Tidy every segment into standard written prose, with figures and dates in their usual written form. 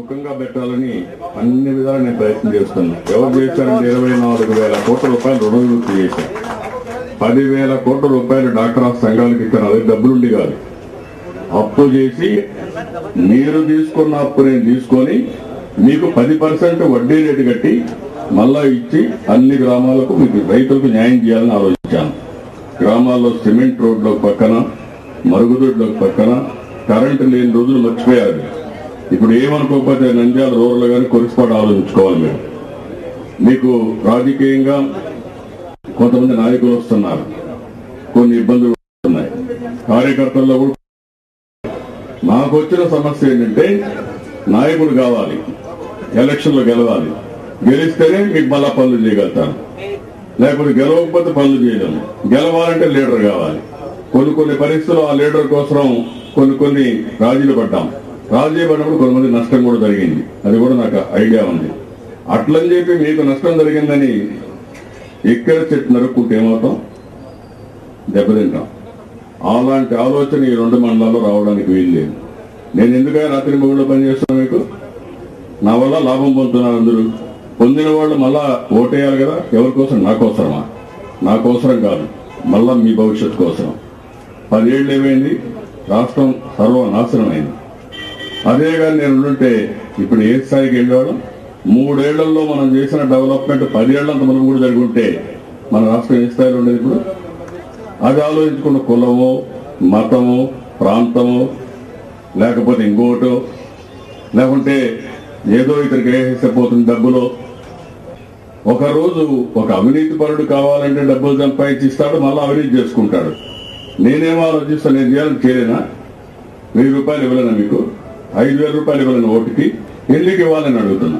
సుఖంగా పెట్టాలని అన్ని విధాలు నేను ప్రయత్నం చేస్తున్నా. ఎవరు చేశారంటే 24,000 కోట్ల రూపాయలు రుణ విముక్తి చేశారు. 10,000 కోట్ల రూపాయలు డాక్టర్ సంఘాలకు ఇచ్చారు. అదే డబ్బులుండి కాదు, అప్పు చేసి మీరు తీసుకున్న అప్పు నేను తీసుకొని మీకు 10% వడ్డీ రేటు కట్టి మళ్ళా ఇచ్చి అన్ని గ్రామాలకు మీకు రైతులకు న్యాయం చేయాలని ఆలోచించాను. గ్రామాల్లో సిమెంట్ రోడ్ల పక్కన, మరుగుదొడ్ల పక్కన కరెంటు లేని రోజులు మర్చిపోయారు. ఇప్పుడు ఏమనుకోకపోతే నంద్యాల రూరల్ కానీ కొరిసిపాటు ఆలోచించుకోవాలి. మీరు మీకు రాజకీయంగా కొంతమంది నాయకులు వస్తున్నారు, కొన్ని ఇబ్బందులు ఉన్నాయి. కార్యకర్తల్లో కూడా నాకు వచ్చిన సమస్య ఏంటంటే నాయకుడు కావాలి, ఎలక్షన్లో గెలవాలి. గెలిస్తేనే మీకు మళ్ళా పనులు చేయగలుగుతాను, లేకపోతే గెలవకపోతే పనులు చేయలేము. గెలవాలంటే లీడర్ కావాలి. కొన్ని పరిస్థితుల్లో ఆ లీడర్ కోసం కొన్ని రాజీలు పడ్డాం. రాజీ పడినప్పుడు కొంతమంది నష్టం కూడా జరిగింది. అది కూడా నాకు ఐడియా ఉంది. అట్లని చెప్పి మీకు నష్టం జరిగిందని ఎక్కడ చెట్టు నరుక్కుంటే ఏమవుతాం? దెబ్బతింటాం. అలాంటి ఆలోచన ఈ 2 మండలాల్లో రావడానికి వీల్లేదు. నేను ఎందుకైనా రాత్రి మొగుళ్ళు పనిచేస్తున్నా, మీకు నా వల్ల లాభం పొందుతున్నారు అందరూ. పొందిన వాళ్ళు మళ్ళా ఓటేయాలి కదా. ఎవరి కోసం? నా కోసమా? నా కోసరం కాదు, మళ్ళా మీ భవిష్యత్తు కోసం. 10 ఏళ్ళు ఏమైంది? రాష్ట్రం సర్వనాశనం అయింది. అదే కానీ నేను ఉంటే ఇప్పుడు ఏ స్థాయికి వెళ్ళాడు? 3 ఏళ్లలో మనం చేసిన డెవలప్మెంట్ 10 ఏళ్లంత మనం కూడా జరుగుంటే మన రాష్ట్రం ఏ స్థాయిలో ఉండేది? ఇప్పుడు అది ఆలోచించుకున్న కులము, మతము, ప్రాంతము, లేకపోతే ఇంకోటో, లేకుంటే ఏదో ఇతనికి వేసేపోతుంది డబ్బులో. ఒకరోజు ఒక అవినీతి పరుడు కావాలంటే డబ్బులు సంపాదించి ఇస్తాడు, మళ్ళీ అవినీతి చేసుకుంటాడు. నేనేమో ఆలోచిస్తాను, నేను చేయాలని చేయలేనా? 1000 రూపాయలు ఇవ్వలేనా మీకు? 5,000 రూపాయలు ఇవ్వలేను ఓటుకి, ఎందుకు ఇవ్వాలని అడుగుతున్నా.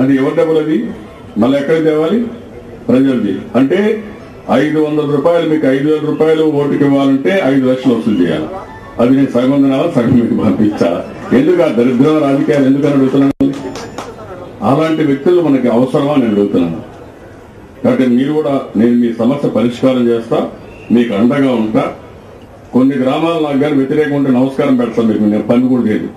అది ఎవరి డబ్బులు? అది మళ్ళీ ఎక్కడికి తేవాలి? ప్రజలది. అంటే 500 రూపాయలు మీకు 5,000 రూపాయలు ఓటుకి ఇవ్వాలంటే 5 లక్షలు వసూలు చేయాలి. అది నేను సగం తినాలా, సగం మీకు పంపించాలా? ఎందుకు ఆ దరిద్రం రాజకీయాలు ఎందుకని అడుగుతున్నాను? అలాంటి వ్యక్తులు మనకి అవసరమా నేను అడుగుతున్నాను. కాబట్టి మీరు కూడా, నేను మీ సమస్య పరిష్కారం చేస్తా, మీకు అండగా ఉంటా. కొన్ని గ్రామాలు నాకు కానీ వ్యతిరేకం ఉంటే నమస్కారం పెడతాను మీకు. నేను పని కూడా చేయదు.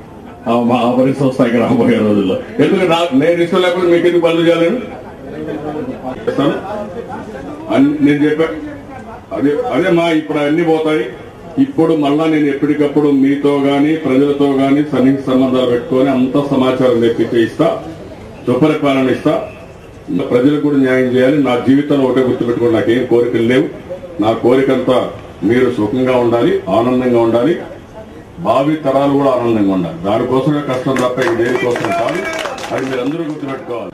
ఆ పరిస్థితి వస్తాయి ఇక్కడ రాబోయే రోజుల్లో. ఎందుకంటే నేను ఇష్టం లేకపోతే మీకు ఎందుకు పనులు చేయలేను? నేను చెప్పా అదే ఇప్పుడు అన్ని పోతాయి. ఇప్పుడు మళ్ళా నేను ఎప్పటికప్పుడు మీతో గాని ప్రజలతో గాని సన్నిహిత సంబంధాలు పెట్టుకొని అంత సమాచారం తెప్పించి ఇస్తా, సుపరిపాలన ఇస్తా. ప్రజలకు కూడా న్యాయం చేయాలి. నా జీవితంలో ఒకటే గుర్తుపెట్టుకోండి, నాకేం కోరికలు లేవు. నా కోరికంతా మీరు సుఖంగా ఉండాలి, ఆనందంగా ఉండాలి, భావి తరాలు కూడా ఆనందంగా ఉండాలి. దానికోసమే కష్టం తప్ప దేనికోసం కాదు. అది మీరందరూ గుర్తుపెట్టుకోవాలి.